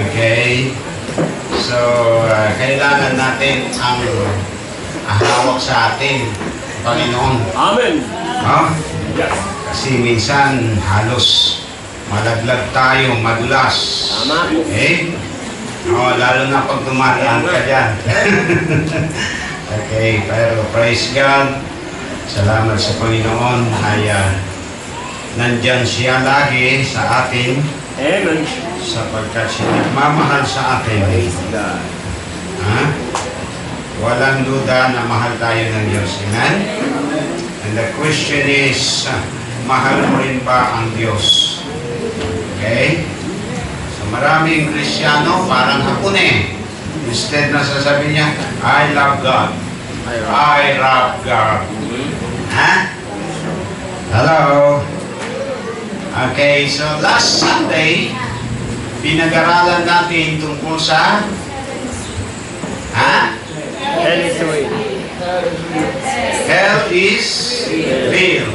Okay? So, kailangan natin ang hawak sa atin, Panginoon. Amen. Yes. Kasi minsan halos malaglag tayo, madulas. Tama. Okay? Lalo na pag dumadaan ka dyan. Okay, pero praise God. Salamat sa Panginoon ay nandyan siya lagi sa atin. Amen. Sapagkat siya nagmamahal sa atin. Walang duda na mahal tayo ng Diyos. Amen? And the question is, mahal mo rin ba ang Diyos? Okay? So maraming Kristiyano, parang hapon eh. Instead na sasabihin niya, I love God. I love God. Ha? Hello? Okay, so last Sunday, pinag-aralan natin tungkol sa Hell is real. Hell is real.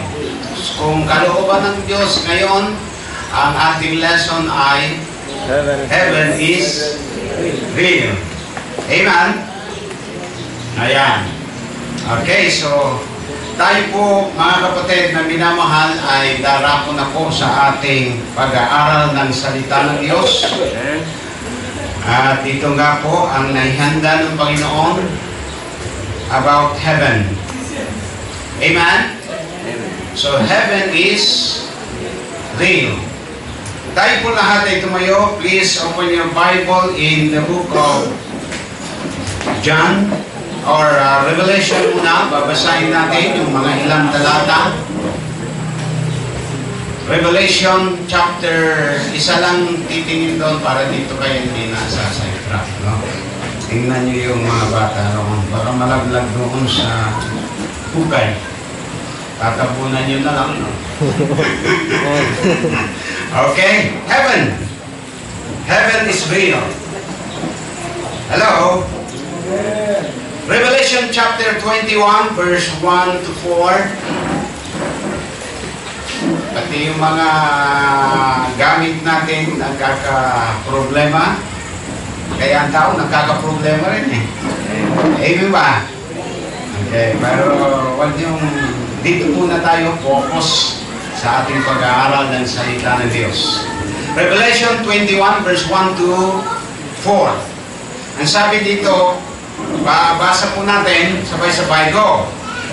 Kung kalooban ng Diyos ngayon, ang ating lesson ay Heaven is real. Amen? Ayan. Okay, so tayo po mga kapatid na minamahal ay darako na po sa ating pag-aaral ng salita ng Diyos. At ito nga po ang naihanda ng Panginoon about heaven. Amen? So heaven is real. Tayo po lahat ay tumayo. Please open your Bible in the book of John or Revelation muna. Babasahin natin yung mga ilang talata. Revelation chapter, isa lang titingin doon para dito kayo hindi nasa sidetrack, no? Tingnan nyo yung mga bata roon. Baka malaglag doon sa hukay. Tatabunan nyo na lang, no? Okay? Heaven. Heaven is real. Hello? Revelation chapter 21, verse 1 to 4. Pati yung mga gamit natin nagkaka-problema. Kaya ang tao nagkaka-problema rin eh. Amen ba? Okay, pero wag yung dito muna tayo focus sa ating pag-aaral ng salita ng Diyos. Revelation 21 verse 1 to 4. Ang sabi dito, babasa po natin, sabay-sabay, go.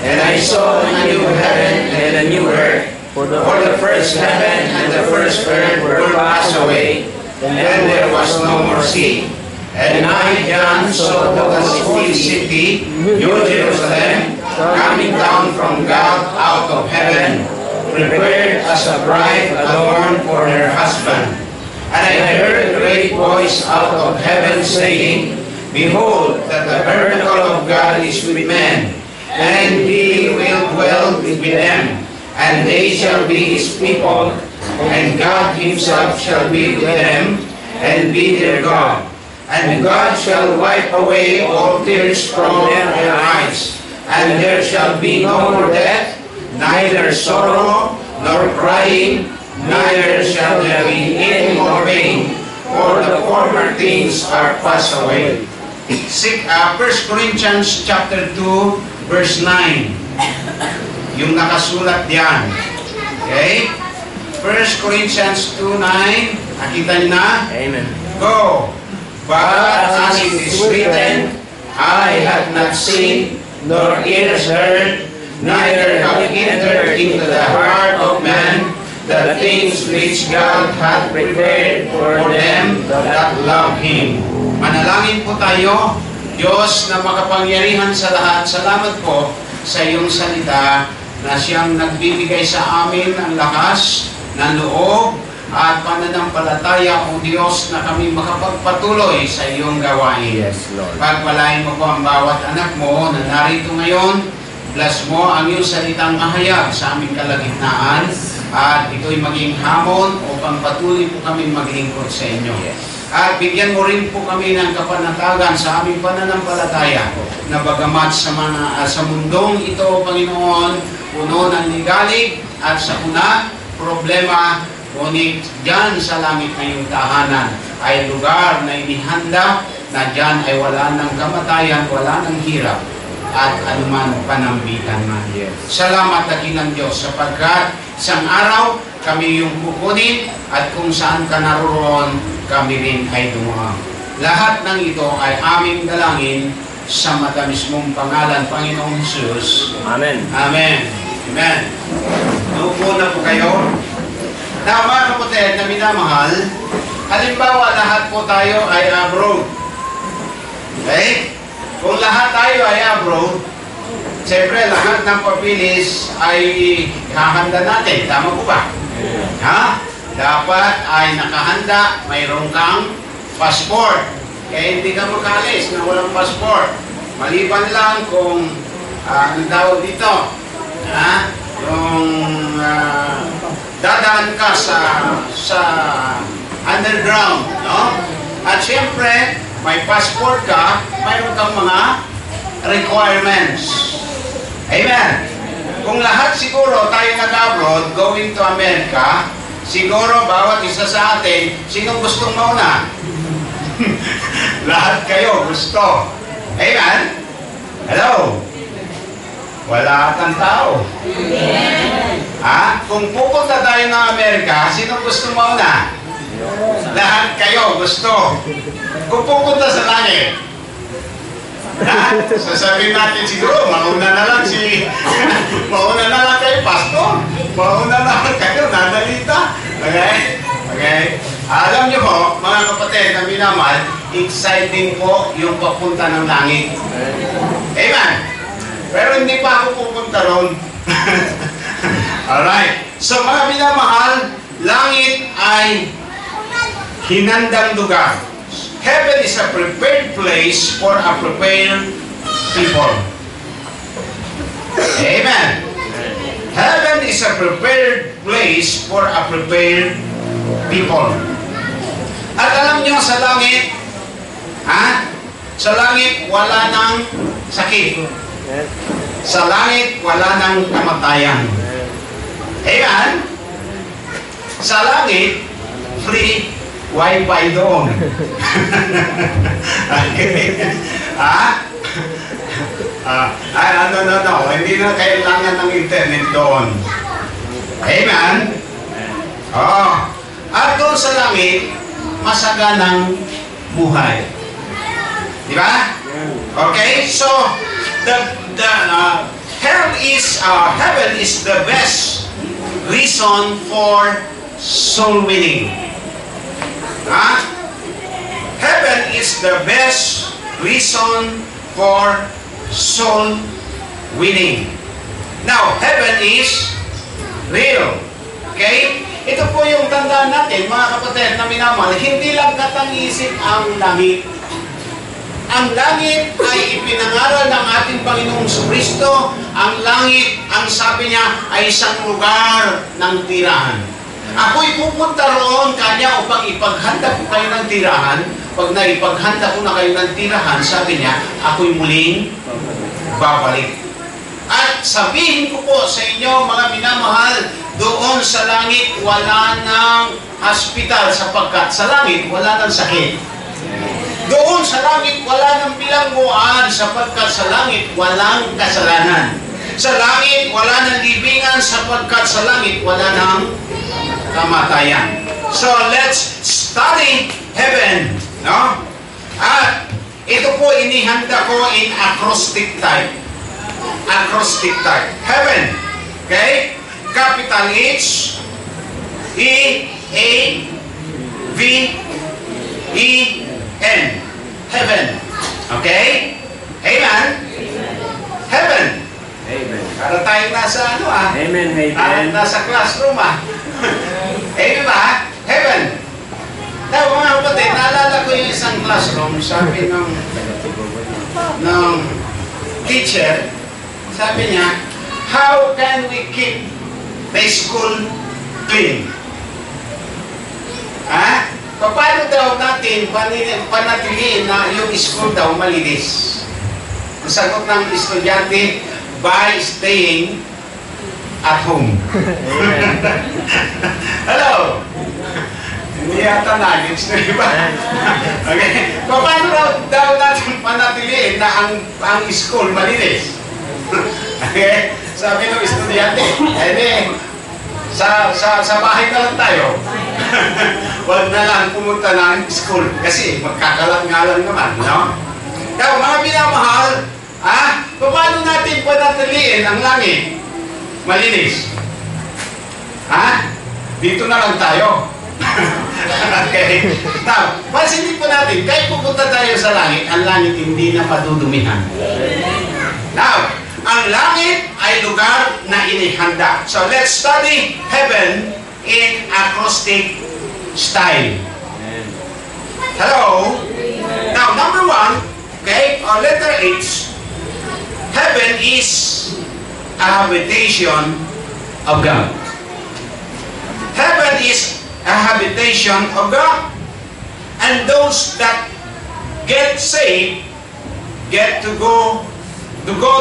And I saw a new heaven and a new earth, for the first heaven and the first earth were passed away, and there was no more sea. And I, John, saw the holy city, New Jerusalem, coming down from God out of heaven, prepared as a bride adorned for her husband. And I heard a great voice out of heaven saying, Behold, that the tabernacle of God is with men, and He will dwell with them, and they shall be His people, and God Himself shall be with them, and be their God. And God shall wipe away all tears from their eyes, and there shall be no more death, neither sorrow, nor crying, neither shall there be any more pain, for the former things are passed away. 1 Corinthians chapter 2, verse 9. Yung nakasulat diyan. Okay? 1 Corinthians 2:9. Nakita niyo na? Amen. Go! But as it is written, I have not seen, nor ears heard, neither have entered into the heart of man the things which God hath prepared for them that love Him. manalangin po tayo. Diyos na makapangyarihan sa lahat, salamat po sa iyong salita na siyang nagbibigay sa amin ang lakas ng loob at pananampalataya, O Diyos, na kami makapagpatuloy sa iyong gawain. Yes, Lord. Pagpalain mo po ang bawat anak mo na narito ngayon. Bless mo ang iyong salitang mahayag sa aming kalagitnaan at ito'y maging hamon upang patuloy po kami maglingkod sa inyo. At bigyan mo rin po kami ng kapanatagan sa aming pananampalataya na bagamat sa mundong ito, Panginoon, puno ng ligalig at sa una, problema, ngunit dyan sa langit na iyong tahanan ay lugar na inihanda na dyan ay wala ng kamatayan, wala ng hirap, at anuman panambitan man. Salamat dakilang Diyos sapagkat isang araw kami yung kukunin at kung saan ka naroon, kami rin ay dumaan. Lahat ng ito ay aming dalangin sa matamis mong pangalan, Panginoong Jesus. Amen. Amen. Amen. Naupo na po kayo. Na mga kapatid na minamahal, halimbawa lahat po tayo ay abroad. Okay? Kung lahat tayo ay abroad, siyempre lahat ng papilis ay hahanda natin. Tama po ba? Ha? Dapat ay nakahanda, mayroon kang passport. Kaya hindi ka makalis na walang passport. Maliban lang kung ang tawag dito, yung dadaan ka sa underground, no? At siyempre, may passport ka, mayroon kang mga requirements. Amen. Kung lahat siguro tayo nag-abroad, going to America, siguro bawat isa sa atin, sinong gustong mauna? Lahat kayo gusto. Amen? Hello? Wala kang tao. Ha? Kung pupunta tayo ng Amerika, sinong gusto mauna? Lahat kayo gusto. Kung pupunta sa langit, sasabihin natin siguro, mauna na lang kayo, pastor. Mauna na lang kayo, nanalita. Okay? Okay? Alam niyo po, mga kapatid na minamahal, exciting po yung papunta ng langit. Amen? Pero hindi pa ako pupunta ron. Alright. So mga minamahal, langit ay hinandang lugar. Heaven is a prepared place for a prepared people. Amen. Heaven is a prepared place for a prepared people. At alam nyo sa langit, sa langit wala nang sakit. Sa langit wala nang kamatayan. Amen. Sa langit, free Wi-Fi doon. Okay. No. Hindi na kailangan ng internet doon. Amen? Oh. At doon sa langit, masaganang buhay. Di ba? Okay? So, heaven is the best reason for soul winning. Heaven is the best reason for soul winning. Now, heaven is real. Okay? Ito po yung tandaan natin, mga kapatid na minamahal, hindi lang katang-isip ang langit. Ang langit ay ipinangaral ng ating Panginoong Kristo. Ang langit, ang sabi niya, ay isang lugar ng tirahan. Ako'y pupunta roon kanya upang ipaghanda ko kayo ng tirahan. Pag naipaghanda ko na kayo ng tirahan, sabi niya, ako'y muling babalik. At sabihin ko po sa inyo, mga minamahal, doon sa langit wala ng hospital sapagkat sa langit wala ng sakit. Doon sa langit wala ng bilangguan sapagkat sa langit walang kasalanan. Sa langit wala ng libingan sapagkat sa langit wala ng kamatayan. So let's study heaven, no? At ito po inihanda ko in acrostic type. Acrostic type. Heaven. Okay? Capital H E A V E N. Heaven. Okay? Amen. Heaven. Amen. Para tayong nasa Amen. Amen. nasa classroom Amen ba? Heaven. Now, mga kapatid, naalala ko yung isang classroom, sabi ng teacher, sabi niya, how can we keep the school clean? Paano daw natin panatiliin na yung school daw malinis? Ang sagot ng estudyante, by staying at home. Hello? Hindi yata nuggets na iba. Okay. Paano daw natin panatiliin na ang school malinis? Okay. Sabi ng estudyante, sa bahay na lang tayo. Huwag na lang pumunta ng school kasi magkakalat nga lang naman, no? Kaya mga minamahal, paano natin panatiliin ang langit malinis? Dito na lang tayo. Okay. Now, pansinin po natin, kahit pupunta tayo sa langit, ang langit hindi na padudumihan. Now, ang langit ay lugar na inihanda. So, let's study heaven in acrostic style. Hello? Now, number 1, okay, or letter H, heaven is a habitation of God. Heaven is a habitation of God. And those that get saved get to go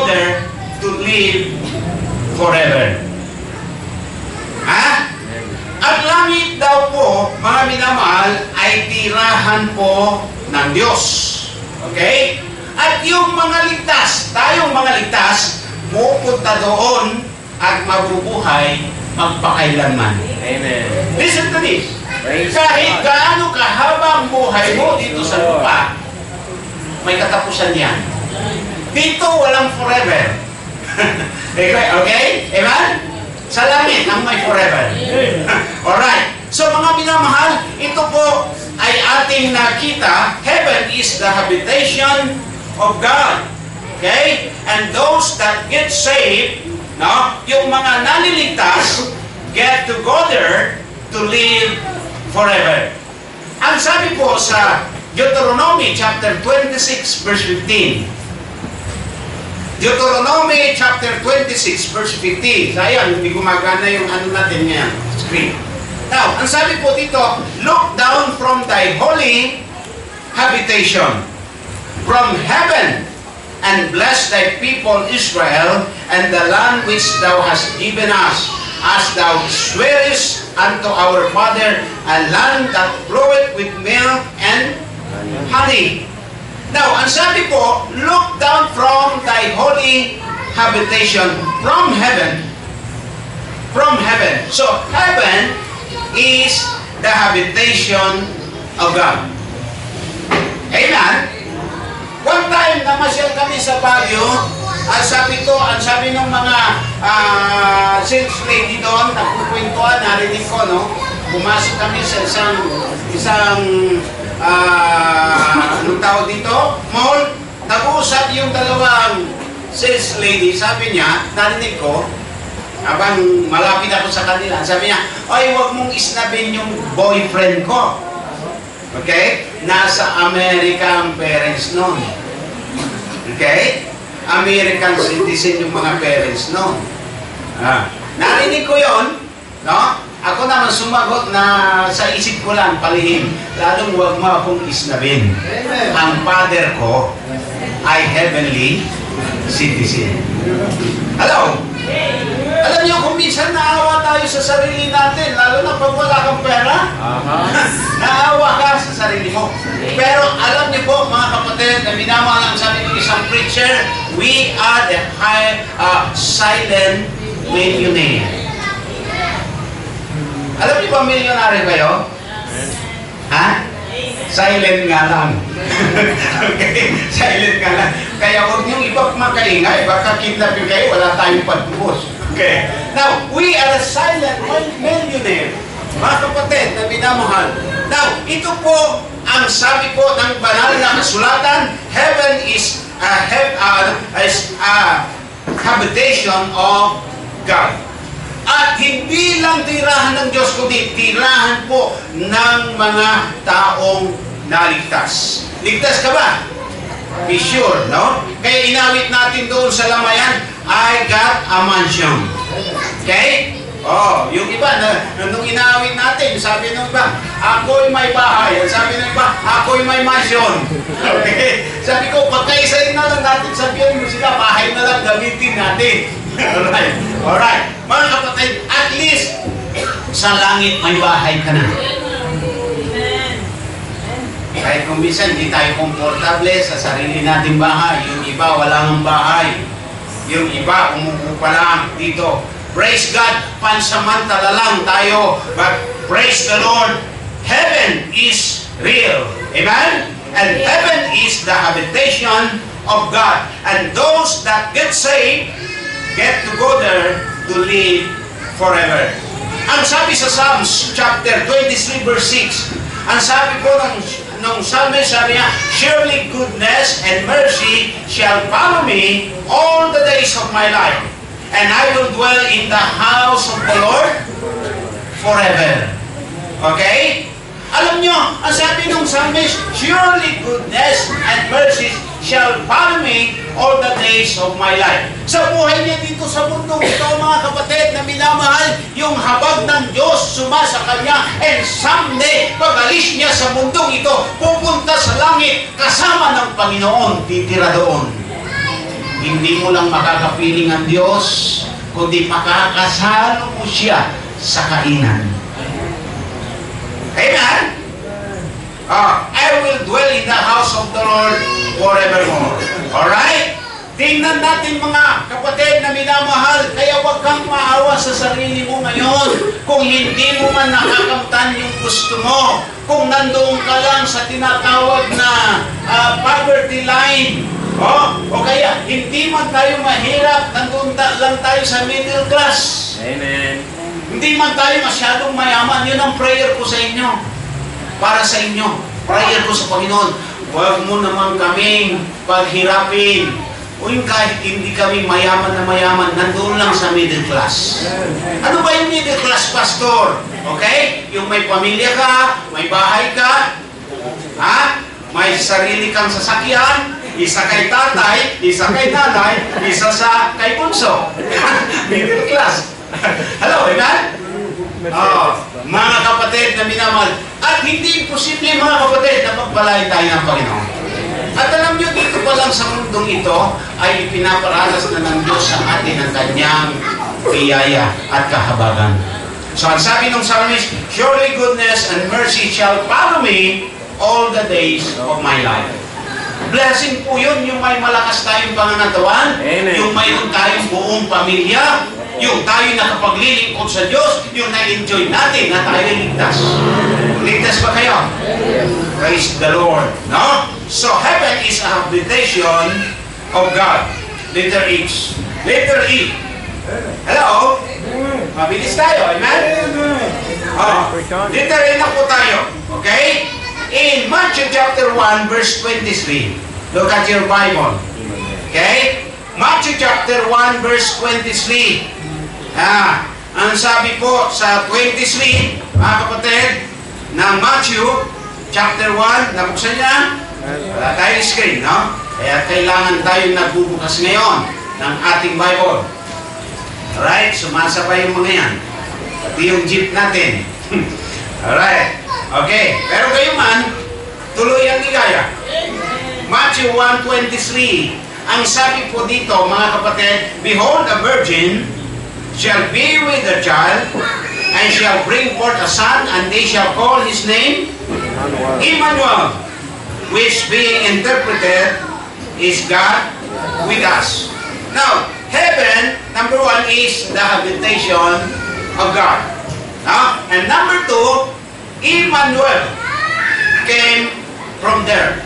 there to live forever. At langit daw po, mga minamahal, ay tirahan po ng Diyos. Okay? At yung mga ligtas, tayong mga ligtas, pupunta doon at mabubuhay magpakailanman. Amen. Listen to this. Kahit gaano kahaba ang buhay mo dito sa lupa, may katapusan yan. Dito walang forever. Okay? Amen? Sa langit ang may forever. Alright. So mga minamahal, ito po ay ating nakita. Heaven is the habitation of God. Okay? And those that get saved, no, yung mga naliligtas, get to go there to live forever. Ang sabi po sa Deuteronomy chapter 26 verse 15. Deuteronomy chapter 26 verse 15. Sayang, hindi gumagana yung ano natin ngayon, screen. Now, ang sabi po dito, look down from thy holy habitation, from heaven, and bless thy people Israel, and the land which thou hast given us, as thou swearest unto our father, a land that floweth with milk and honey. Now, ang sabi po, look down from thy holy habitation, from heaven. From heaven. So, heaven is the habitation of God. Amen? One time, namasyal kami sa Baguio, ang sabi ng mga sales lady doon, nagkukwentuhan, narinig ko, no? Pumasok kami sa isang anong tawag dito? Mall. Nag-uusap yung dalawang sales lady. Sabi niya, narinig ko, habang malapit ako sa kanila, sabi niya, ay, huwag mong isnabin yung boyfriend ko. Okay? Nasa Amerika ang parents nun. Okay? American citizen yung mga parents nun. Narinig ko yon, no? Ako naman sumagot na sa isip ko lang, palihim, lalong huwag mo akong isnabin. Ang father ko ay heavenly citizen. Hello? Alam niyo, kung minsan naawa tayo sa sarili natin, lalo na pag wala kang pera, naawa ka sa sarili mo. Pero alam niyo po, mga kapatid, na minamahal ang sabi ng isang preacher, we are the silent millionaire. Alam niyo ba milyonaryo kayo? Silent nga lang. Okay? Silent nga lang. Kaya huwag niyong iba makaingay, baka kidnapin kayo, wala tayong pagpupos. Okay? Now, we are a silent millionaire. Mga kapatid na minamahal. Now, ito po ang sabi po ng banal na kasulatan, heaven is a habitation of God. At hindi lang tirahan ng Diyos, kundi tirahan po ng mga taong naligtas. Ligtas ka ba? Be sure, no? Kaya inawit natin doon sa lamayan, I got a mansion. Okay? Oh, yung iba, nung inawit natin, sabi ng iba, ako'y may bahay. Sabi ng iba, ako'y may mansion. Okay? Sabi ko, pagkaisahin na lang natin, sabihin mo sila, bahay na lang gamitin natin. Alright. Alright. Mga kapatid, at least sa langit may bahay ka na. Kahit kung minsan hindi tayo komportable sa sarili nating bahay. Yung iba wala ng bahay. Yung iba umupo pa lang dito. Praise God, pansamantala lang tayo. But praise the Lord, heaven is real. Amen? And heaven is the habitation of God. And those that get saved, get to go there to live forever. Ang sabi sa Psalms chapter 23 verse 6, ang sabi po ng psalmist, sabi niya, surely goodness and mercy shall follow me all the days of my life, and I will dwell in the house of the Lord forever. Okay? Alam nyo, ang sabi ng psalmist, surely goodness and mercy shall follow me all the days of my life. Sa buhay niya dito sa mundo, ito mga kapatid na minamahal, yung habag ng Diyos sumasa kanya, and someday, pag alis niya sa mundong ito, pupunta sa langit, kasama ng Panginoon, titira doon. Hindi mo lang makakapiling ang Diyos, kundi makakasalo mo siya sa kainan. Amen? I will dwell in the house of the Lord forevermore. Alright? Tingnan natin mga kapatid na minamahal, kaya huwag kang maawa sa sarili mo ngayon kung hindi mo man nakakamtan yung gusto mo. Kung nandoon ka lang sa tinatawag na poverty line, o kaya hindi man tayo mahirap, nandoon lang tayo sa middle class. Amen. Hindi man tayo masyadong mayaman. Yun ang prayer ko sa inyo. Para sa inyo. Prayer ko sa Panginoon. Huwag mo naman kaming paghirapin. O yung kahit hindi kami mayaman na mayaman, nandoon lang sa middle class. Ano ba yung middle class, Pastor? Okay? Yung may pamilya ka, may bahay ka, may sarili kang sasakyan, isa kay tatay, isa kay nanay, isa sa kay bunso. Middle class. Hello, amen? Mga kapatid na minamahal, at hindi imposible mga kapatid na pagpalain tayo ng Panginoon. At alam nyo, dito pa lang sa mundong ito ay ipinaparanas na ng Diyos sa atin ang kanyang biyaya at kahabagan. So ang sabi ng psalmist, surely goodness and mercy shall follow me all the days of my life. Blessing po yun, yung may malakas tayong pangangatawan, yung mayroon tayong buong pamilya, yung tayo nakapaglilingkod sa Diyos, yung na-enjoy natin na tayo ligtas. Ligtas ba kayo? Praise the Lord. No? So heaven is a habitation of God. Letter H. Letter E. Hello? Mabilis tayo. Amen? Letter E na po tayo. Okay? In Matthew chapter 1 verse 23. Look at your Bible. Okay? Matthew chapter 1 verse 23. Ang sabi po sa 23, mga kapatid, ng Matthew chapter 1, nabuksan niya? Wala tayong screen, no? Kaya kailangan tayong nagbubukas ngayon ng ating Bible. Alright? Sumasabay yung mga yan. Pati yung jeep natin. Alright? Okay. Pero kayo man, tuloy ang ligaya. Matthew 1:23. Ang sabi po dito, mga kapatid, behold, a virgin shall be with a child, and shall bring forth a son, and they shall call his name Emmanuel, which being interpreted is God with us. Now, heaven, number one, is the habitation of God. And number two, Emmanuel came from there.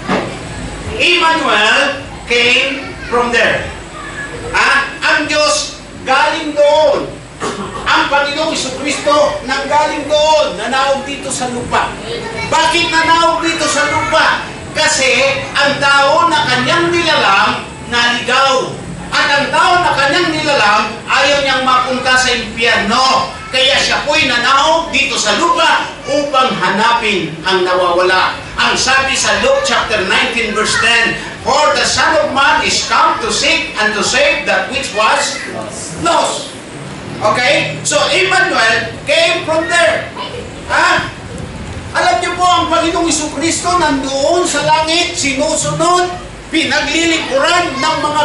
Emmanuel came from there. Ang Diyos galing doon. Ang Panginoong Jesucristo nanggaling doon, nanawag dito sa lupa. Bakit nanawag dito sa lupa? Kasi ang tao na kanyang nilalang, naligaw. At ang tao na kanyang nilalang, ayaw niyang mapunta sa impyerno. Kaya siya po'y nanawag dito sa lupa upang hanapin ang nawawala. Ang sabi sa Luke chapter 19 verse 10, for the Son of Man is come to seek and to save that which was lost. Okay? So, Emmanuel came from there. Alam niyo po, ang Panginoong Jesucristo nandoon sa langit, sinusunod pinaglilingkuran ng mga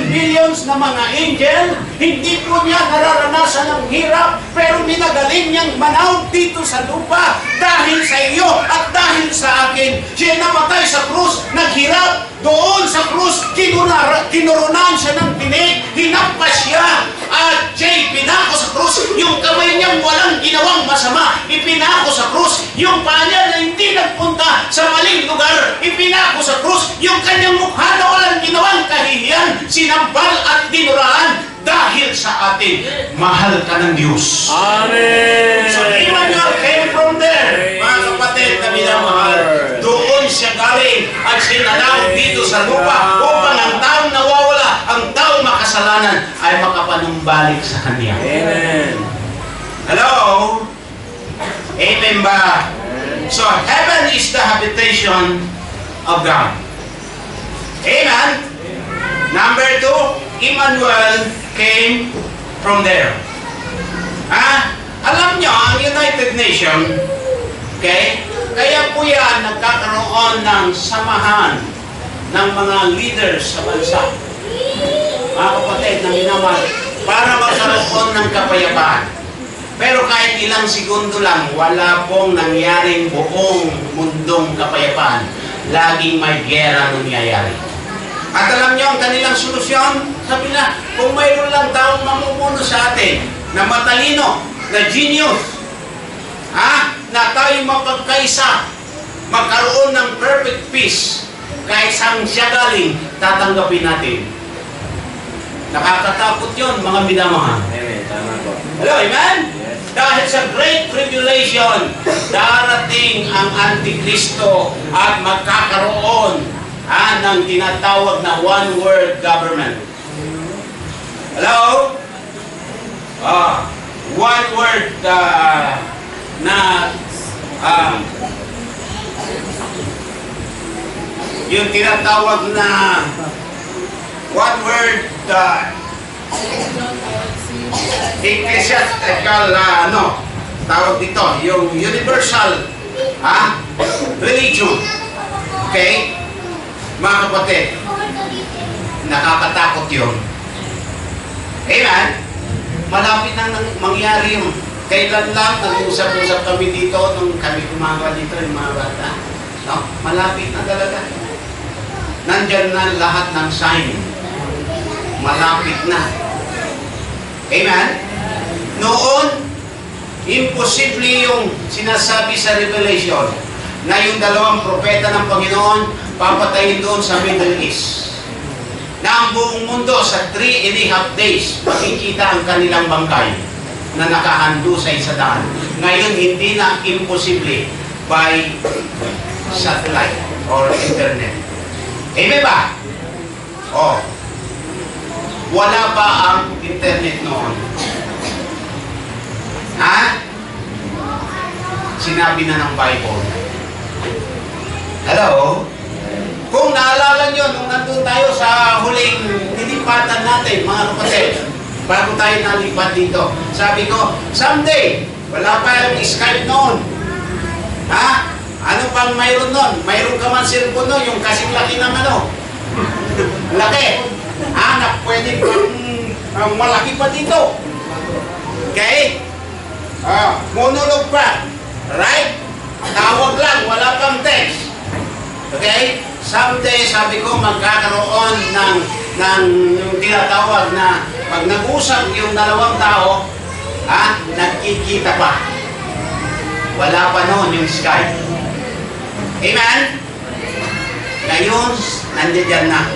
billions na mga angel. Hindi po niya nararanasan ng hirap, pero minagaling niyang manaw dito sa lupa dahil sa iyo at dahil sa akin. Siya namatay sa krus, naghirap. Doon sa krus, kinurunan siya ng tinig, hinampas siya, at siya'y pinako sa krus. Yung kamay niyang walang ginawang masama, ipinako sa krus. Yung paa niya na hindi nagpunta sa maling lugar, ipinako sa krus. Yung kanyang mukha na walang ginawang kahihiyan, sinampal at dinuraan dahil sa atin. Mahal ka ng Diyos. Amen! So Emmanuel came from there. Mga kapatid na minamahal, doon siya galing at sinanaw dito sa lupa upang ang taong nawawala, ang taong makasalanan ay makapanumbalik sa Kanya. Amen! Hello? Amen ba? So heaven is the habitation of God. Amen? Number 2, Emmanuel came from there. Alam nyo, ang United Nations, okay, kaya po yan nagkakaroon ng samahan ng mga leaders sa bansa. Mga kapatid na minamahal, para magkaroon ng kapayapaan. Pero kahit ilang segundo lang, wala pong nangyaring buong mundong kapayapaan. Laging may gera nangyayari. At alam nyo ang kanilang solusyon? Sabi na, kung mayroon lang taong mamumuno sa atin na matalino, na genius, na tayo mapagkaisa, magkaroon ng perfect peace, kahit saan siya galing, tatanggapin natin. Nakakatakot yun, mga minamahal. Amen. Tama po. Hello, amen? Yes. Dahil sa Great Tribulation, darating ang Antikristo at magkakaroon ng tinatawag na one world government. Hello? One word yung tinatawag na one word ecclesiastical tawag dito, yung universal religion. Okay? Mga kapatid, nakakatakot yun. Amen? Malapit nang mangyari yun. Kailan lang, nag-usap-usap kami dito nung kami kumagawa dito, yung mga bata. No? Malapit na talaga. Nandyan na lahat ng sign. Malapit na. Amen? Noon, imposible yung sinasabi sa Revelation na yung dalawang propeta ng Panginoon papatayin doon sa Middle East. Na ang buong mundo sa 3.5 days makikita ang kanilang bangkay na nakahandusay sa daan. Ngayon, hindi na imposible by satellite or internet. Amen ba? Wala pa ang internet noon. Sinabi na ng Bible. Hello? Kung naalala nyo, nung nandun tayo sa huling nilipatan natin, mga kapatid, bago tayo nalipat dito, sabi ko, someday, wala pa yung Skype noon. Ano pang mayroon noon? Mayroon ka man cellphone noon, yung kasing laki ng laki. Na pwede pang malaki pa dito. Okay? Monolog pa. Right? Tawag lang, wala pang text. Okay? Someday, sabi ko, magkakaroon ng yung tinatawag na pag nag-usap yung dalawang tao, nagkikita pa. Wala pa noon yung Skype. Amen? Ngayon, nandiyan na.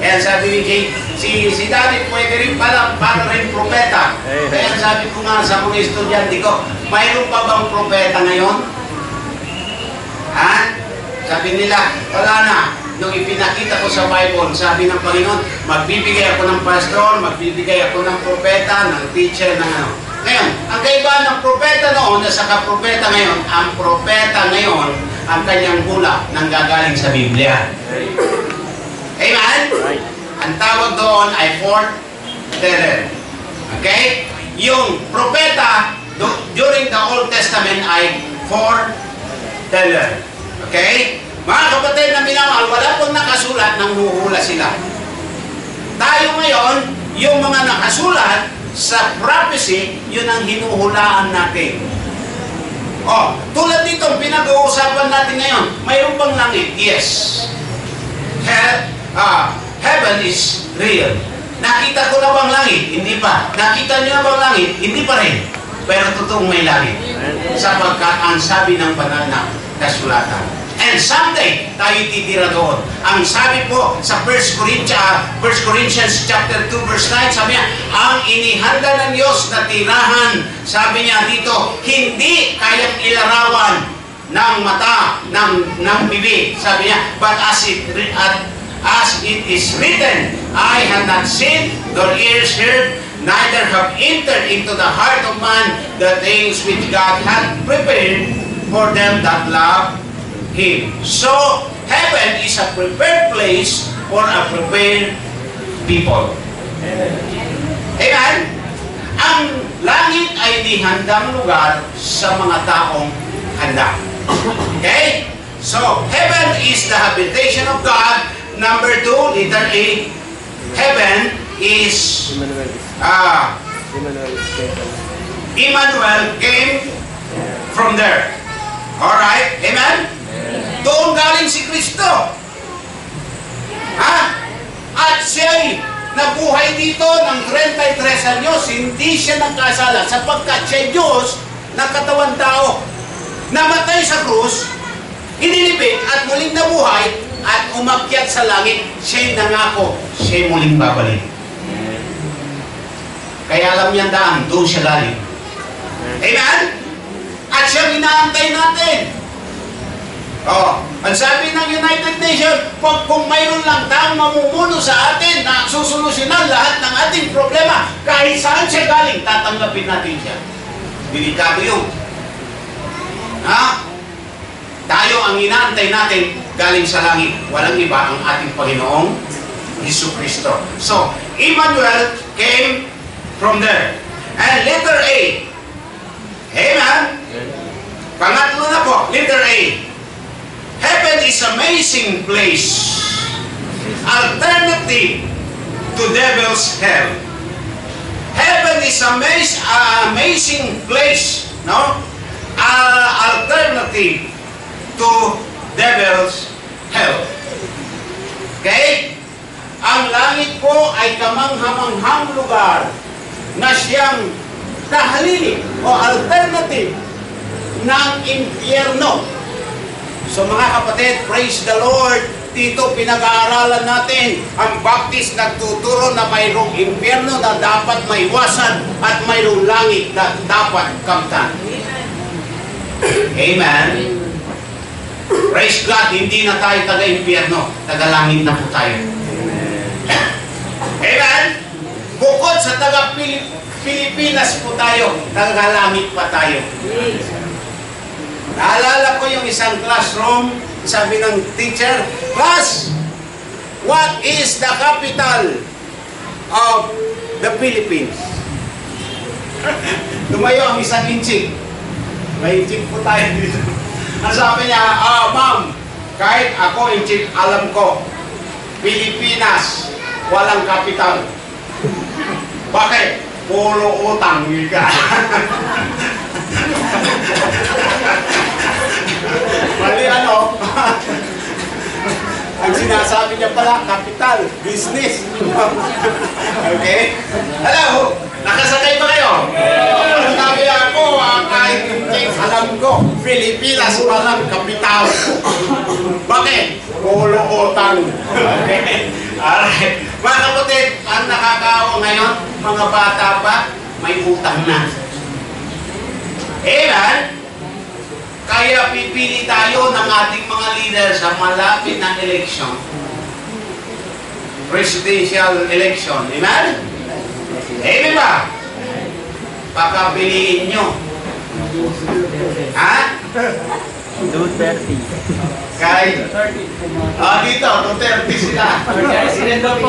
Kaya sabi ni Jay, si Daddy pwede rin pala para rin propeta. Kaya sabi ko nga sa mga estudyante ko, mayroon pa bang propeta ngayon? Sabi nila, wala na. Nung ipinakita ko sa Bible, sabi ng Panginoon, magbibigay ako ng pastor, magbibigay ako ng propeta, ng teacher, ng ano. Ngayon, ang kaibahan ng propeta noon at saka propeta ngayon, ang propeta ngayon, ang kanyang hula nang gagaling sa Biblia. Amen? Ang tawag doon ay foreteller. Okay? Yung propeta during the Old Testament ay foreteller. Okay? Mga kapatid na minamahal, wala pong nakasulat nakasulat nang huhula sila. Tayo ngayon, yung mga nakasulat sa prophecy, yun ang hinuhulaan natin. Oh, tulad dito, pinag-uusapan natin ngayon, mayroon bang langit? Yes. Heaven is real. Nakita ko na bang langit? Hindi pa. Nakita niyo na bang langit? Hindi pa rin. Pero totoong may langit. Sapagkat ang sabi ng banal na kasulatan. And someday, tayo titira doon. Ang sabi po sa 1 Corinthians chapter 2 verse 9, sabi niya, ang inihanda ng Diyos na tirahan, sabi niya dito, hindi kayang ilarawan ng mata, ng bibig. Sabi niya, but as it is written, I have not seen, nor ears heard, neither have entered into the heart of man the things which God hath prepared for them that love Him. So, heaven is a prepared place for a prepared people. Amen? Ang langit ay nihandang lugar sa mga taong handa. Okay? So, heaven is the habitation of God. Number 2, letter A, heaven is Emmanuel came from there. Alright? Amen? Doon galing si Kristo. Ha? At siya'y nabuhay dito ng 33 anyos, hindi siya nagkasala sapagkat siya'y Diyos na katawan tao. Namatay sa krus, inilibig at muling nabuhay at umakyat sa langit, siya'y nangako, siya'y muling babalik. Kaya alam niyang daan, doon siya galing. Amen? At siyang inaantay natin. Oh, ang sabi ng United Nations, kung mayroon lang tayong mamumuno sa atin na susolusyonan lahat ng ating problema, kahit saan siya galing, tatanggapin natin siya. Delikado yun. Ha? Tayo ang inaantay natin galing sa langit. Walang iba ang ating Panginoong Jesucristo. So, Emmanuel came from there. And letter A. Amen? Pangatlo na po, letter A. Heaven is amazing place. Alternative to devil's hell. Heaven is amazing place, no? Alternative to devil's hell. Okay? Ang langit po ay kamanghamanghang lugar na siyang kahalili o alternative ng impyerno. So mga kapatid, praise the Lord, dito pinag-aaralan natin ang Baptist nagtuturo na mayroong impyerno na dapat maiwasan at mayroong langit na dapat kamtan. Amen. Praise God, hindi na tayo taga-impyerno, taga-langit na po tayo. Amen. Bukod sa taga-Pilipinas po tayo, taga-langit pa tayo. Naalala ko yung isang classroom, sabi ng teacher, class, what is the capital of the Philippines? Tumayo ang isang inchik. May inchik po tayo dito. Ang sabi niya, ma'am, kahit ako inchik, alam ko, Pilipinas, walang capital. Bakit? Puro utang, ka. Mali ano? Ang sinasabi niya pala, capital, business. Okay? Hello? Nakasakay ba kayo? Sabi ako, kahit alam ko, Pilipinas walang kapital. Bakit? Puro utang. Okay? Alright. Mga kapatid, ang nakakaawa ngayon, mga bata pa, may utang na. Amen? Kaya pipili tayo ng ating mga leader sa malapit na election. Presidential election. Amen? Amen ba? Pakapiliin nyo. Ha? Duterte. Kahit? Dito, Duterte sila.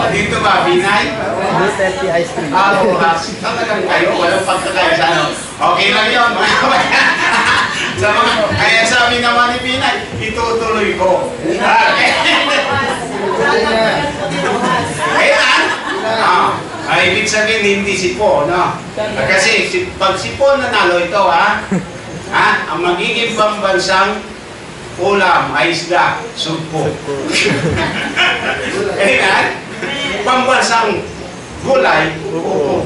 Dito ba, Binay? Duterte ice cream. Talagang kayo, walang pagkakayasano. Okay lang yun. Kaya sabi naman ni Binay, itutuloy ko. Okay. sabihin hindi si Po, no? Kasi pag si Po nanalo ito, ang magiging pambansang ulam ay isda, sugpo. Amen? Pambansang gulay, upo.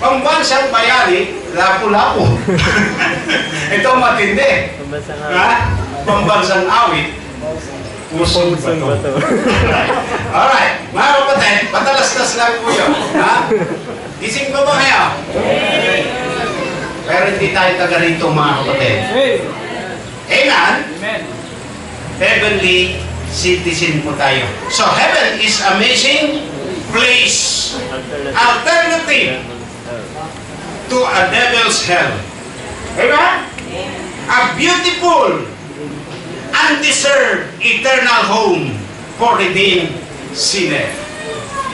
Pambansang bayani, lapu-lapu. Ito matindi. Pambansang awit, pusong bato. Alright, mga kapatid, patalastas lang po yun. Gising pa ba kayo? Pero hindi tayo taga rito, mga kapatid. Amen? Heavenly citizen po tayo. So, heaven is amazing place. Alternative to a devil's hell. Amen? A beautiful, undeserved, eternal home for redeemed sinner.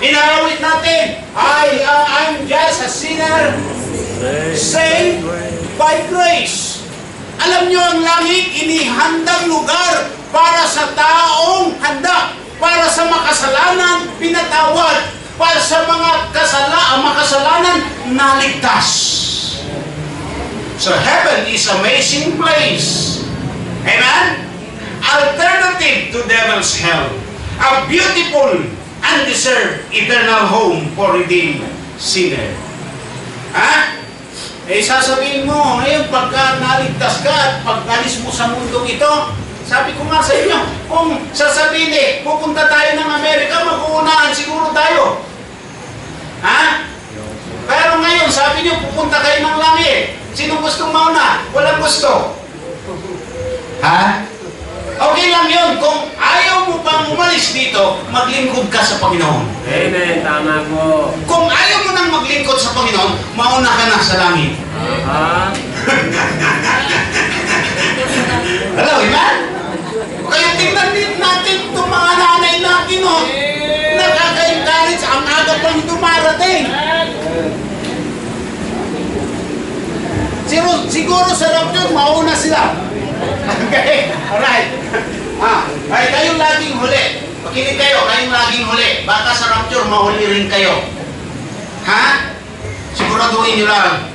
Inaawit natin, I'm just a sinner saved by grace. Alam nyo, ang langit, inihandang lugar para sa taong handa, para sa makasalanan, pinatawad, para sa mga makasalanan, naligtas. So heaven is amazing place. Amen? Alternative to devil's hell. A beautiful, undeserved, eternal home for redeemed sinner. Sasabihin mo, ngayon pagka naligtas ka at pag-alis mo sa mundong ito, sabi ko nga sa inyo, kung sasabihin pupunta tayo ng Amerika, mag-uunahan siguro tayo. Pero ngayon, sabi niyo, pupunta kayo ng langit. Sino gustong mauna? Walang gusto. Okay lang yun. Kung ayaw mo pang umalis dito, maglingkod ka sa Panginoon. Amen. Tama po. Kung ayaw mo nang maglingkod sa Panginoon, mauna ka na sa langit. Hello, amen? Kaya tingnan din natin itong mga nanay natin, nakaka-encourage ang aga pang dumarating. Siguro sa rapture, mauna sila. Okay, alright. Ay, kayong laging huli. Makinig kayo, kayong laging huli. Baka sa rapture, mahuli rin kayo. Siguraduhin nyo lang.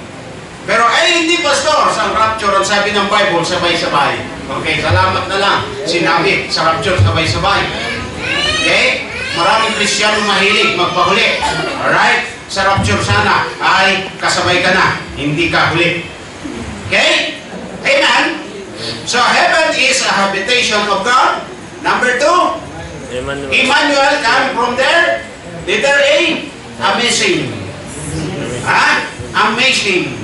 Pero hindi pastor, sa rapture, ang sabi ng Bible, sabay-sabay. Okay, salamat na lang. Sinabi, sa rapture, sabay-sabay. Okay? Maraming Kristyano mahilig magpahuli. Alright? Sa rapture sana, ay kasabay ka na. Hindi ka huli. Okay? Amen? So, heaven is a habitation of God. Number 2, Emmanuel come from there. Letter A, amazing. Amazing.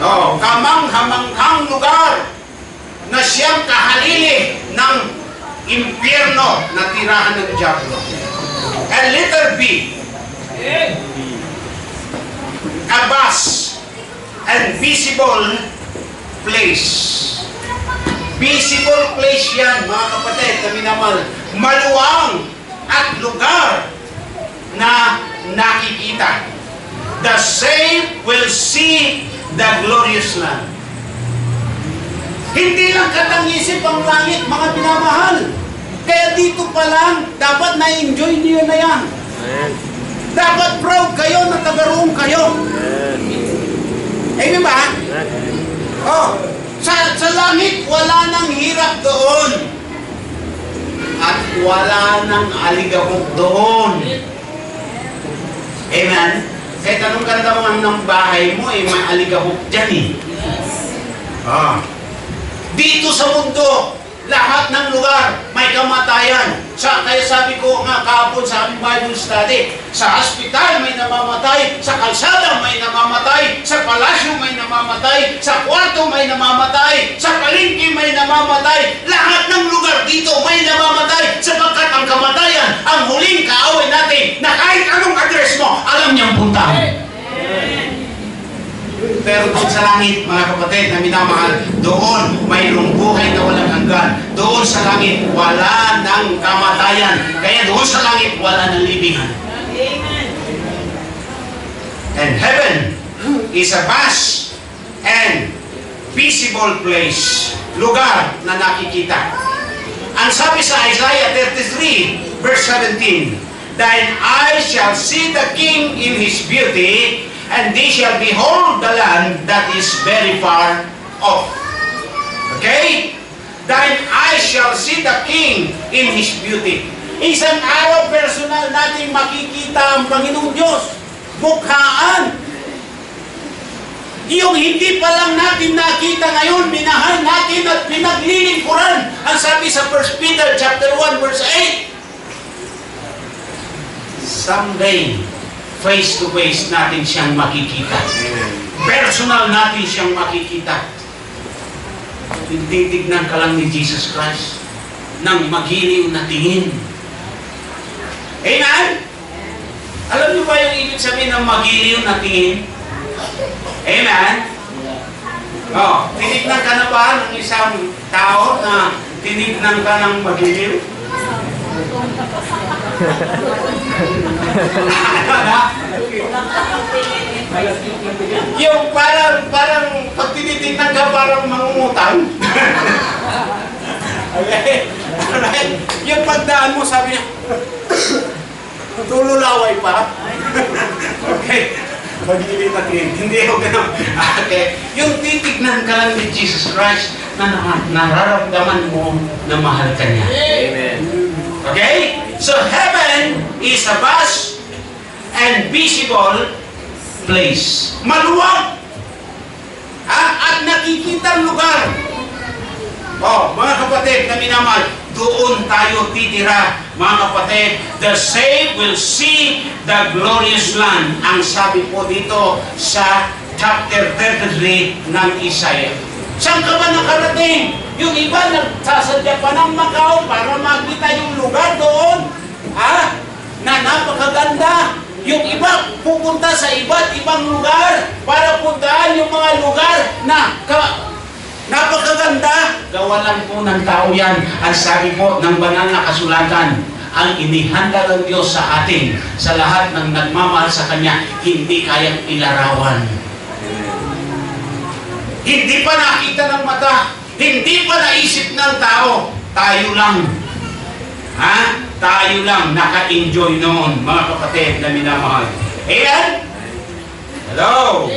Kamanghamanghang lugar na siyang kahalili ng impyerno na tirahan ng diablo. And letter B, a vast and visible place. Visible place yan, mga kapatid, na minamahal. Maluwang at lugar na nakikita. The saved will see the glorious land. Hindi lang katangisip ang langit, mga pinamahal. Kaya dito pa lang, dapat na-enjoy niyo na yan. Dapat proud kayo na taga-roon kayo. Amen ba? Sa langit, wala nang hirap doon. At wala nang aligabok doon. Amen? Kahit anong ganda mo ng bahay mo, may aligabok dyan Dito sa mundo, lahat ng lugar may kamatayan. Kaya sabi ko nga kahapon sa aming Bible study, sa hospital may namamatay, sa kalsada may namamatay, sa palasyo may namamatay, sa kwarto may namamatay, sa palengke may namamatay. Lahat ng lugar dito may namamatay sapagkat ang kamatayan, ang huling kaaway natin na kahit anong address mo, alam niyang puntahan. Pero doon sa langit, mga kapatid na minamahal, doon mayroong buhay na walang hanggan. Doon sa langit, wala ng kamatayan. Kaya doon sa langit, wala ng libingan. And heaven is a vast and visible place. Lugar na nakikita. Ang sabi sa Isaiah 33, verse 17, thine eyes shall see the King in his beauty, and they shall behold the land that is very far off. Okay? Thine eyes shall see the King in his beauty. Isang araw personal natin makikita ang Panginoong Diyos. Mukhaan. Yung hindi pa lang natin nakita ngayon, minahal natin at pinaglilingkuran. Ang sabi sa 1 Peter chapter 1 verse 8, someday, face to face natin siyang makikita. Personal natin siyang makikita. Titignan ka lang ni Jesus Christ ng magiliw na tingin. Amen? Alam niyo ba yung ibig sabihin ng magiliw na tingin? Amen? Oh, tinignan ka na ba ng isang tao na tinignan ka ng magiliw? Yung parang pag tinitignan ka parang mangungutang. Okay? Alright? Yung pagdaan mo sabi niya, tululaway pa. Okay? Mag-ibig hindi ako ganun. Okay. Yung titignan ka lang ni Jesus Christ na nararamdaman mo na mahal ka niya. Amen. Okay? So heaven is a vast and visible place. Maluwag at nakikita lugar. Oh, mga kapatid na minamahal, doon tayo titira. Mga kapatid, the saved will see the glorious land. Ang sabi po dito sa chapter 33 ng Isaiah. Saan ka ba nakarating? Yung iba nagsasadya pa ng Macau para makita yung lugar doon. Na napakaganda. Yung iba pupunta sa iba't ibang lugar para puntaan yung mga lugar na napakaganda. Gawa lang po ng tao yan. Ang sabi po ng banal na kasulatan, ang inihanda ng Diyos sa atin, sa lahat ng nagmamahal sa Kanya, hindi kayang ilarawan. Hindi pa nakita ng mata, hindi pa naisip ng tao, tayo lang. Tayo lang naka-enjoy noon, mga kapatid na minamahal. Amen? Hello?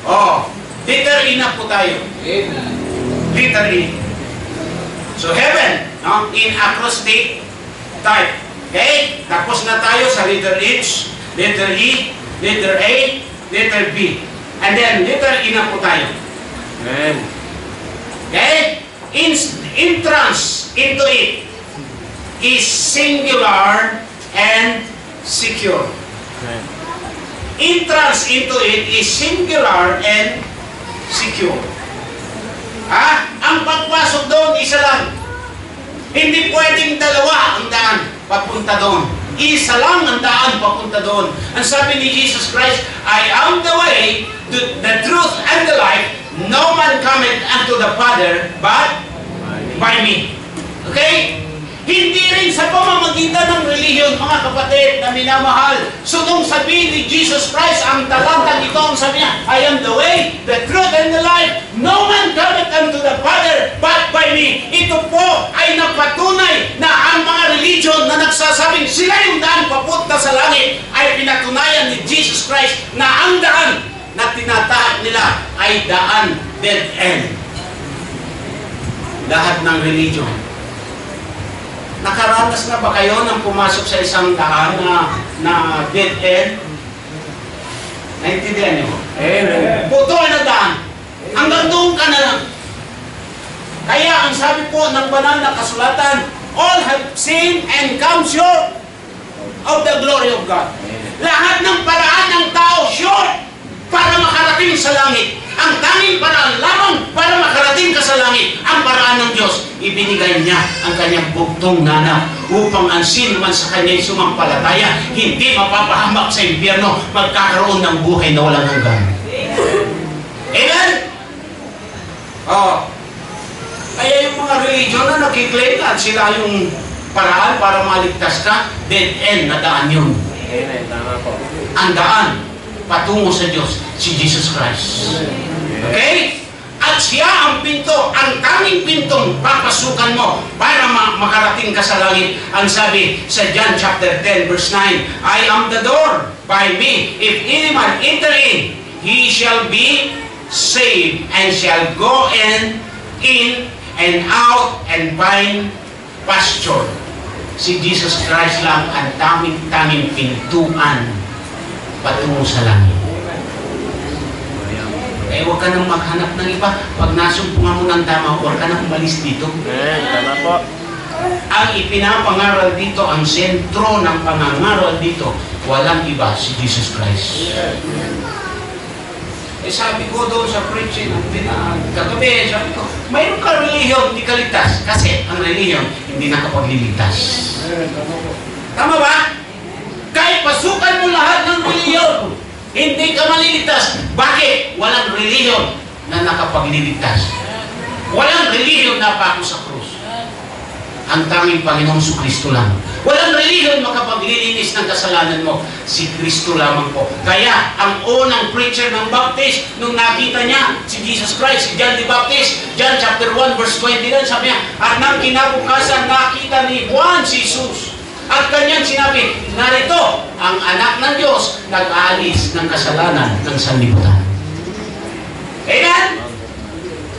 Oh, letter E na po tayo. Letter E. So heaven, no? In acrostic type. Okay? Tapos na tayo sa letter H, letter E, letter A, letter B. And then letter E na po tayo. Amen. Okay? Entrance into it is singular and secure. Amen. Entrance into it is singular and secure. Ang pagpasok doon, isa lang. Hindi pwedeng dalawa ang daan papunta doon. Isa lang ang daan papunta doon. Ang sabi ni Jesus Christ, I am the way, the truth, and the life. No man cometh unto the Father but by me. Okay? Hindi rin sa pamamagitan ng relihiyon, mga kapatid na minamahal. So nung sabihin ni Jesus Christ, ang talantang ito, ang sabi niya, I am the way, the truth, and the life. No man cometh unto the Father but by me. Ito po ay napatunay na ang mga religion na nagsasabing sila yung daan papunta sa langit ay pinatunayan ni Jesus Christ na ang daan na tinatahak nila ay daan dead end. Lahat ng religion. Nakaranas na ba kayo nang pumasok sa isang daan na dead end? Naintindihan niyo? Amen. Putol na daan. Hanggang doon ka na lang. Kaya ang sabi po ng banal na kasulatan, all have sinned and come short of the glory of God. Lahat ng paraan ng tao short para makarating sa langit. Ang tanging paraan lamang para makarating ka sa langit, ang paraan ng Diyos, ibinigay niya ang kanyang bugtong na anak upang ang sino man sa kanya'y sumampalataya, hindi mapapahamak sa impyerno, magkakaroon ng buhay na walang hanggan. Amen? Oh. Kaya yung mga religion na nakiklaim at sila yung paraan para maligtas ka, dead end na daan yun. Amen. Tama po. Ang daan patungo sa Diyos, si Jesus Christ. Okay? At siya ang pinto, ang tanging pintong papasukan mo para makarating ka sa langit. Ang sabi sa John chapter 10 verse 9, I am the door. By me, if any man enter in, he shall be saved and shall go in and out and find pasture. Si Jesus Christ lang ang tanging pintuan patungo sa langit. Eh, huwag ka nang maghanap ng iba. Pag nasumpungan mo ng tama, huwag ka nang umalis dito. Tama po. Ang ipinapangaral dito, ang sentro ng pangangaral dito, walang iba, si Jesus Christ. Eh, sabi ko doon sa preaching, kagabi, sabi ko, mayroon ka relihiyon, hindi ka ligtas. Kasi ang relihiyon, hindi nakapagliligtas. Tama ba? Kahit pasukan mo lahat ng relihiyon, hindi ka maliligtas. Bakit? Walang relihiyon na nakapagliligtas. Walang relihiyon na pako sa krus. Ang tanging Panginoong Kristo lang. Walang relihiyon makapaglilinis ng kasalanan mo. Si Kristo lamang po. Kaya, ang unang preacher ng Baptist, nung nakita niya si Jesus Christ, si John the Baptist, John chapter 1 verse 29, sabi niya, at nang kinabukasan nakita ni Juan si Jesus. At kanyang sinabi, narito, ang anak ng Diyos nag-aalis ng kasalanan ng sanlibutan. Amen?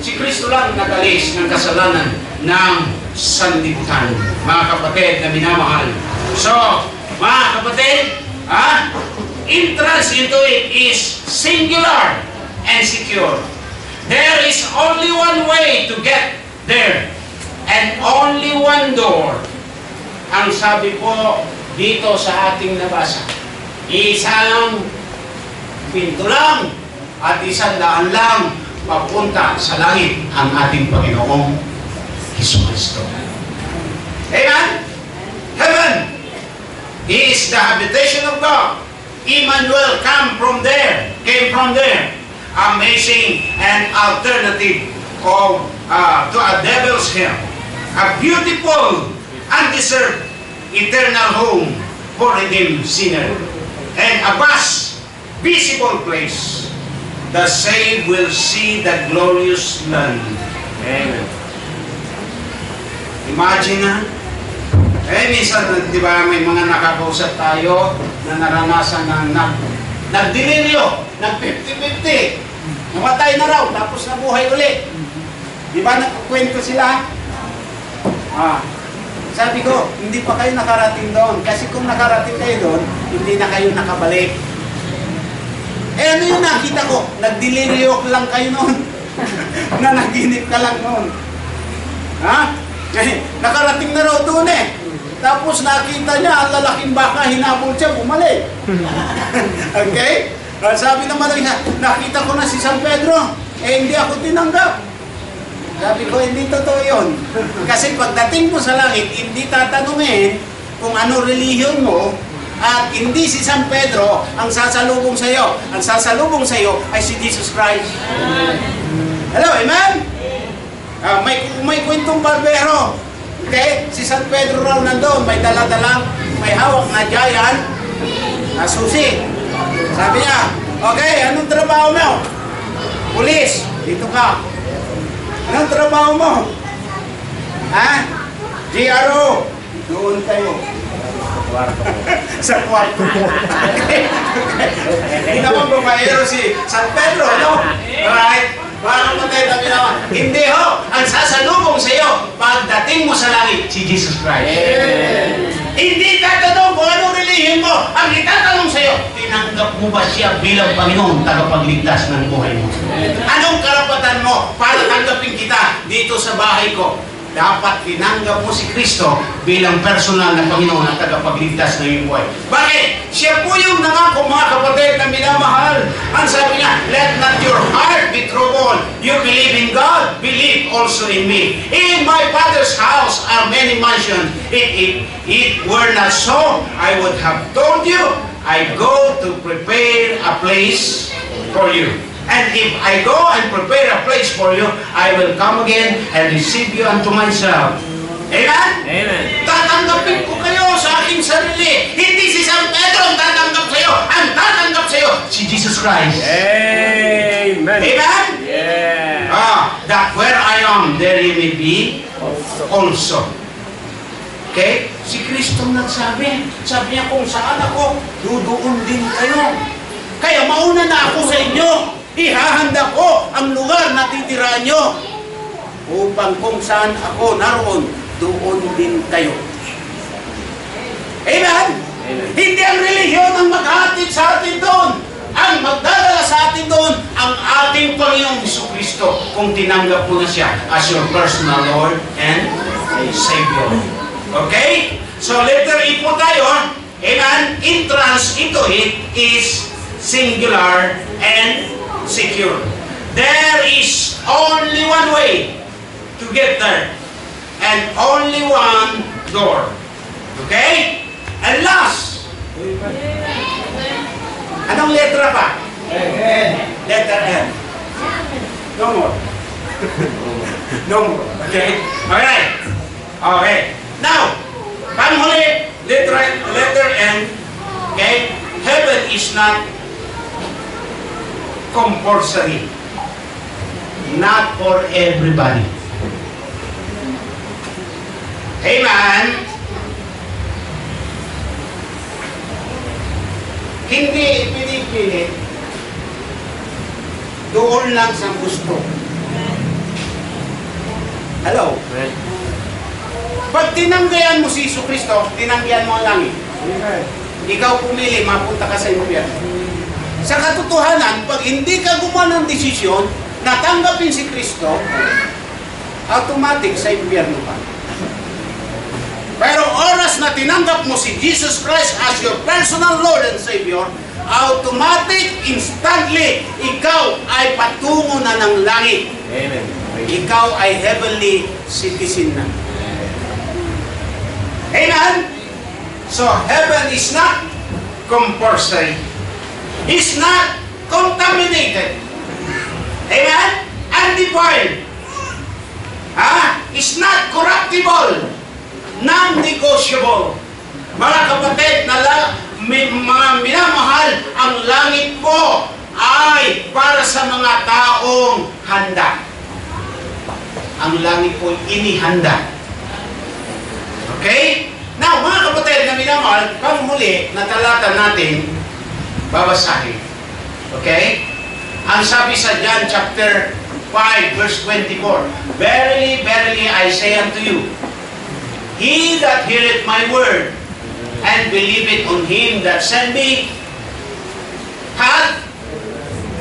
Si Kristo lang nag-alis ng kasalanan ng sanlibutan. Mga kapatid na minamahal. So, mga kapatid, entrance into it is singular and secure. There is only one way to get there and only one door. Ang sabi po dito sa ating nabasa, isang pinto lang at isang daan lang papunta sa langit ang ating Panginoong Jesucristo. Amen? Heaven is the habitation of God. Emmanuel came from there. Amazing and alternative to a devil's hell. A beautiful undeserved eternal home for redeemed sinner, and a vast visible place. The saved will see the glorious land. Amen. Imagine na, minsan, di ba, may mga nakakausap tayo na naranasan ng nagdiliryo, ng 50-50. Namatay na raw, tapos nabuhay ulit. Di ba, nagkukwento sila? Sabi ko, hindi pa kayo nakarating doon. Kasi kung nakarating kayo doon, hindi na kayo nakabalik. Eh ano yung nakita ko? Nagdiliryo lang kayo noon. Nanaginip ka lang noon. Nakarating na raw doon eh. Tapos nakita niya, ang lalaking baka, hinabol siya, bumalik. Okay? Sabi naman niya, nakita ko na si San Pedro. Eh hindi ako tinanggap. Sabi ko, hindi totoo yun. Kasi pagdating mo sa langit, hindi tatanungin kung ano relihiyon mo, at hindi si San Pedro ang sasalubong sa iyo. Ang sasalubong sa iyo ay si Jesus Christ. Hello, amen? May kwentong barbero. Okay? Si San Pedro raw nandun, may dala-dalang, may hawak na giant, susi. Sabi niya, okay, anong trabaho mo? Pulis, dito ka. Anong trabaho mo? GRO. Doon kayo. Sa kwarto mo. Hindi naman bumayero si San Pedro, no? Alright? Mga kapatid, hindi ho. Ang sasalubong sa iyo, pagdating mo sa langit, si Jesus Christ. Hindi tatanong kung anong relihiyon mo. Ang itatanong sa iyo, tinanggap mo ba siya bilang Panginoon, tagapagligtas ng buhay mo? Anong karapatan mo para tanggapin kita dito sa bahay ko? Dapat tinanggap mo si Kristo bilang personal na Panginoon at tagapagligtas ng iyong buhay. Bakit? Siya po yung nangako, mga kapatid na minamahal. Ang sabi niya, let not your heart be troubled. You believe in God, believe also in me. In my Father's house are many mansions. If it were not so, I would have told you, I go to prepare a place for you. And if I go and prepare a place for you, I will come again and receive you unto myself. Amen? Amen. Tatanggapin ko kayo sa aking sarili. Hindi si San Pedro ang tatanggap sa iyo. Ang tatanggap sa iyo, si Jesus Christ. Amen. Amen? Yeah. that where I am, there you may be also. Okay? Si Kristo nagsabi. Sabi niya, kung saan ako, doon din kayo. Kaya mauna na ako sa inyo. Ihahanda ko ang lugar na titiraan nyo. Upang kung saan ako naroon, doon din kayo. Amen? Hindi ang relihiyon ang maghatid sa atin doon. Ang magdadala sa atin doon, ang ating Panginoong Jesucristo, kung tinanggap mo na siya as your personal Lord and Savior. Okay? So, letter E po tayo. Amen? Entrance into it is singular and secure. There is only one way to get there. And only one door. Okay? And last, anong letra pa? Letter N. No more. No more. Okay? Alright. Okay. Now, panghuli, letter N. Okay? Heaven is not compulsory. Not for everybody. Amen? Hindi pinipilit. Doon lang sa gusto. Hello? Pag tinanggayan mo si Jesucristo, tinanggayan mo ang langit. Ikaw pumili, mapunta ka sa impyerno. Sa katotohanan, pag hindi ka gumawa ng desisyon na tanggapin si Kristo, automatic sa impyerno ka. Pero oras na tinanggap mo si Jesus Christ as your personal Lord and Savior, automatic, instantly, ikaw ay patungo na ng langit. Amen. Ikaw ay heavenly citizen na. Amen? So, heaven is not compulsory. It's not contaminated. Amen? Undefiled. It's not corruptible. Non-negotiable. Mga kapatid, mga minamahal, ang langit po ay para sa mga taong handa. Ang langit po inihanda. Okay? Now, mga kapatid na minamahal, panghuli na talata natin, babasahin. Okay? Ang sabi sa John chapter 5, verse 24, Verily, verily, I say unto you, He that heareth my word, and believeth on him that sent me, hath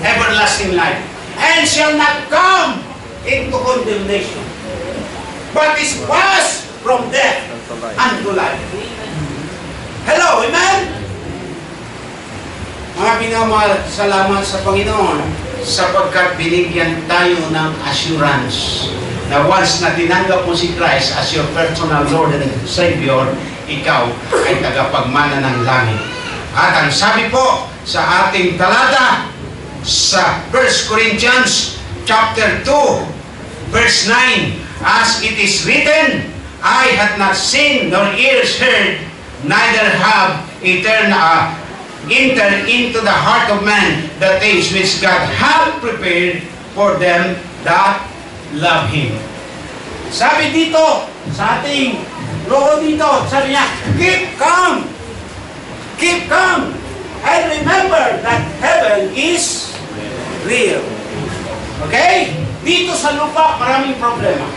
everlasting life, and shall not come into condemnation, but is passed from death unto life. Hello, amen? Mga minamahal, salamat sa Panginoon sapagkat binigyan tayo ng assurance na once na tinanggap mo si Christ as your personal Lord and Savior, ikaw ay tagapagmana ng langit. At ang sabi po sa ating talata sa 1 Corinthians chapter 2 verse 9, as it is written, I had not seen nor ears heard, neither have entered into the heart of man the things which God hath prepared for them that love Him. Sabi dito sa ating roho dito, sabi niya, keep calm, and remember that heaven is real. Okay? Dito sa lupa, maraming problema.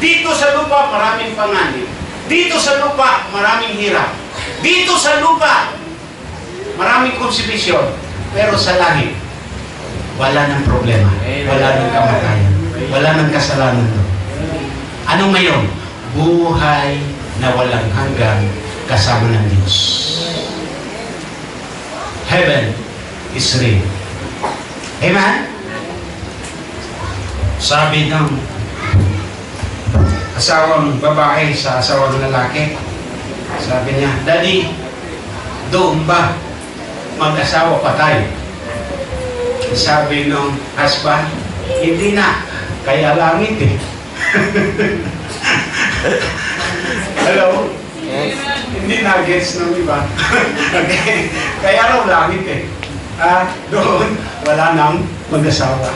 Dito sa lupa, maraming panganib. Dito sa lupa, maraming hirap. Dito sa lupa, maraming konsibisyon. Pero sa langit, wala ng problema. Wala ng kamatayan. Wala ng kasalanan doon. Anong ngayon? Buhay na walang hanggan kasama ng Diyos. Heaven is real. Amen? Sabi ng asawang babae sa asawang lalaki, sabi niya, Daddy, doon ba mag-asawa pa tayo? Sabi ng husband, hindi na, kaya langit eh. Hello? Yes. Hindi na-gets ng iba. Okay? Kaya raw langit eh. Doon, wala nang mag-asawa.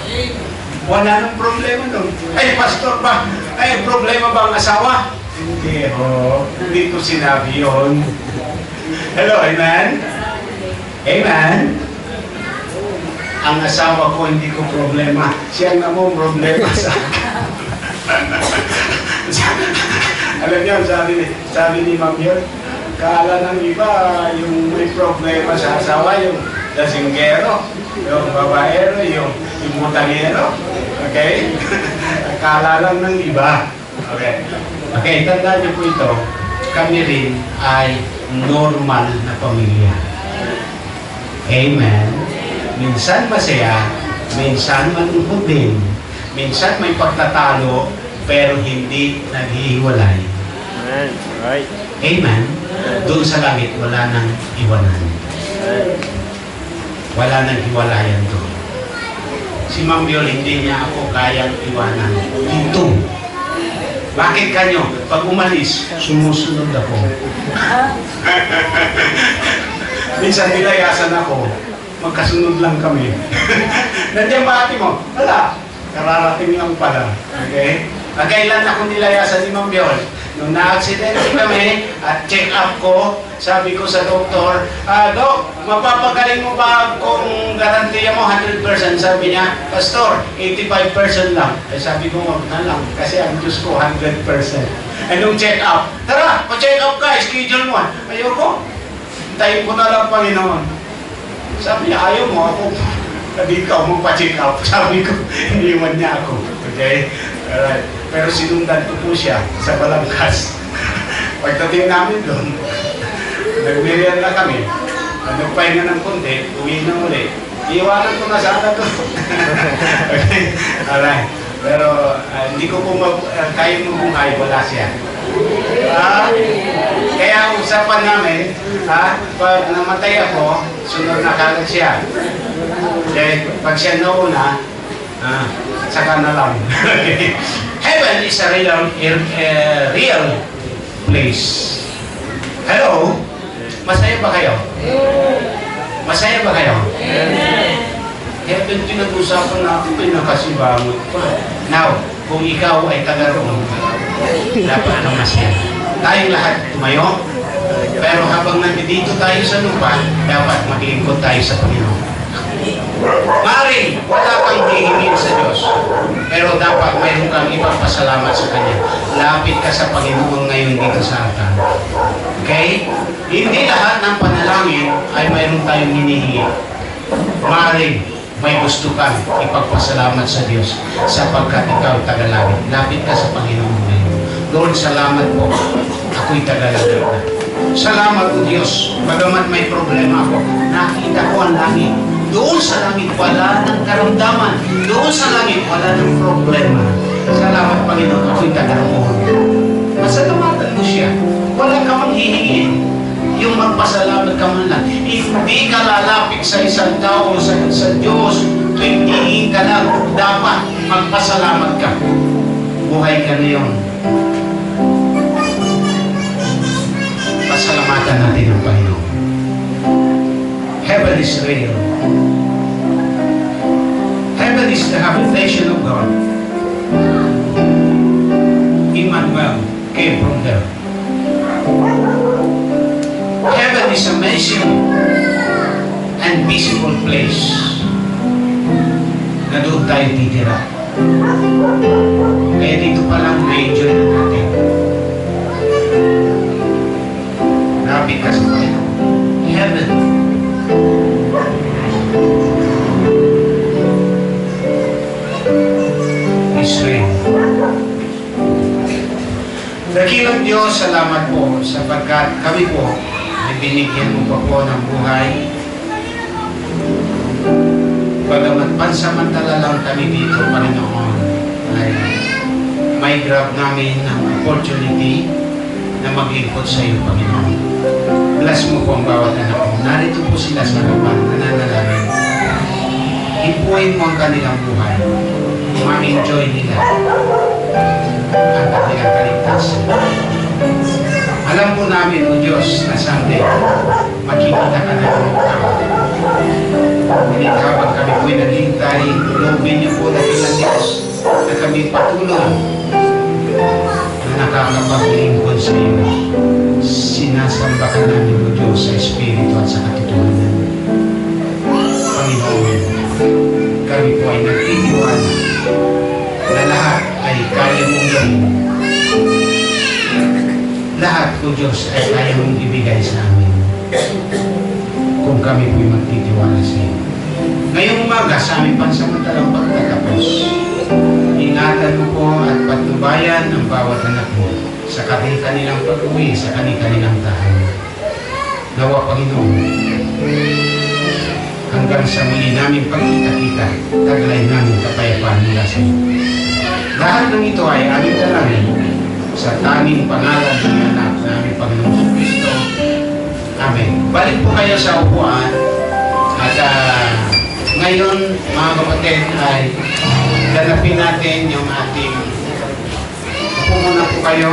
Wala nang problema doon. Ay, pastor ba? Ay, problema ba ang asawa? Hindi, hindi ko sinabi yun. Hello, amen? Amen? Ang asawa ko, hindi ko problema. Siya na mo problema sa akin. Alam niyo, sabi ni Ma'am yun, kala ng iba, yung may problema sa asawa, yung lasinggero, yung babaero, yung mutangero. Okay? Akala lang ng iba. Okay. Okay, tandaan niyo po ito, kami rin ay normal na pamilya. Amen. Minsan masaya, minsan malungkot din. Minsan may pagtatalo, pero hindi naghihiwalay. Amen. Right. Amen. Doon sa langit, wala nang iwanan. Wala nang hiwalayan doon. Si Ma'am Biol, hindi niya ako kayang iwanan. Dito. Bakit kanyo? Pag umalis, sumusunod ako. Minsan nilayasan ako. Magkasunod lang kami. Nandiyan ba ate mo? Wala. Kararating lang pala. Okay? Kailan ako nilayasan ni Ma'am Biol? Nung na-accidente kami at check up ko, sabi ko sa doktor, Dok, mapapagaling mo ba kung garantiya mo 100%? Sabi niya, Pastor, 85% lang. Eh sabi ko, wag na lang, kasi ang Diyos ko 100%. Eh nung check up, tara, pa-check up ka, schedule mo. Ayoko, tayo ko na lang, Panginoon. Sabi niya, ayaw mo ako. Sabi ka, magpa-check up. Sabi ko, iniwan niya ako. Okay? Alright. Pero sinundan ko po siya sa Balangkas. Pagdating namin doon, nagmerian na kami. Nagpahinga ng konti, uwi na uli. Iiwanan ko na sana doon. Okay? Alright. Pero hindi ko po kaya mabuhay, wala siya. Kaya usapan namin, pag namatay ako, sunod na kagad siya. Okay? Pag siya nauna, saka na lang. Okay? Heaven is a real place. Hello? Masaya ba kayo? Masaya ba kayo? Heaven, pinag-usapan natin, pinakasibangot pa. Now, kung ikaw ay taga roon, dapat ano masaya? Tayong lahat tumayo, pero habang nandito tayo sa lupa, dapat maglingkod tayo sa Panginoon. Maring wala kang hihingin sa Diyos, pero dapat mayroon kang ipagpasalamat sa Kanya. Lapit ka sa Panginoon ngayon dito sa atin. Okay? Hindi lahat ng panalangin ay mayroon tayong hinihingi. Maring may gusto kang ipagpasalamat sa Diyos sapagkat ikaw tagalangit. Lapit ka sa Panginoon ngayon. Lord, salamat po. Ako'y tagalangit na. Salamat po Diyos. Bagamat may problema ako, nakita ko ang langit. Doon sa langit, wala ng karamdaman. Doon sa langit, wala ng problema. Salamat, Panginoon, ako'y taga-roon. Masalamatan mo siya. Wala ka mang hihingin. Yung magpasalamat ka man lang. Hindi ka lalapit sa isang tao, sa Diyos. Tuwing hihingin ka lang, dapat magpasalamat ka. Buhay ka na yun. Pasalamatan natin ang Panginoon. Heaven is real. Heaven is the habitation of God. Emmanuel came from there. Heaven is a mansion and peaceful place na doon tayo titira. Kaya dito pa lang na-enjoy na natin. Rapid ka sa Panginoon. Heaven Israel. Dakilang Diyos, salamat po sapagkat kami po ay binigyan mo pa po ng buhay. Bagamat pansamantala lang kami dito, Panginoon, ay may grab namin ang opportunity na maglingkod sa iyo, Panginoon. Bless mo po ang bawat anak mo. Narito po sila sa harapan, nananalangin. Ipuin mo ang kanilang buhay. Ma-enjoy nila ang kanilang kaligtasan. Alam po namin, O Diyos, na someday makikita ka na ng tao. Ngunit habang kami po'y naghihintay, loobin niyo po na bilang Diyos na kami patuloy na nakakapaglingkod sa iyo. Sinasamba ka namin o Diyos sa Espiritu at sa katotohanan. Panginoon, kami po ay nagtitiwala na lahat ay kaya mong gawin. Lahat po Diyos ay kaya mong ibigay sa amin kung kami po'y magtitiwala sa iyo. Ngayong umaga sa aming pansamantalang pagtatapos, ingatan mo po at patnubayan ang bawat anak mo sa kanilang pag-uwi, sa kanilang tahanan. Nawa Panginoon, hanggang sa muli namin pagkita-kita, taglay namin kapayapaan mula sa iyo. Lahat ng ito ay aming dalangin sa tanging pangalan ng anak na aming Panginoong Kristo. Amen. Balik po kayo sa upuan at ngayon mga kapatid ay ganapin natin yung ating upo muna po kayo.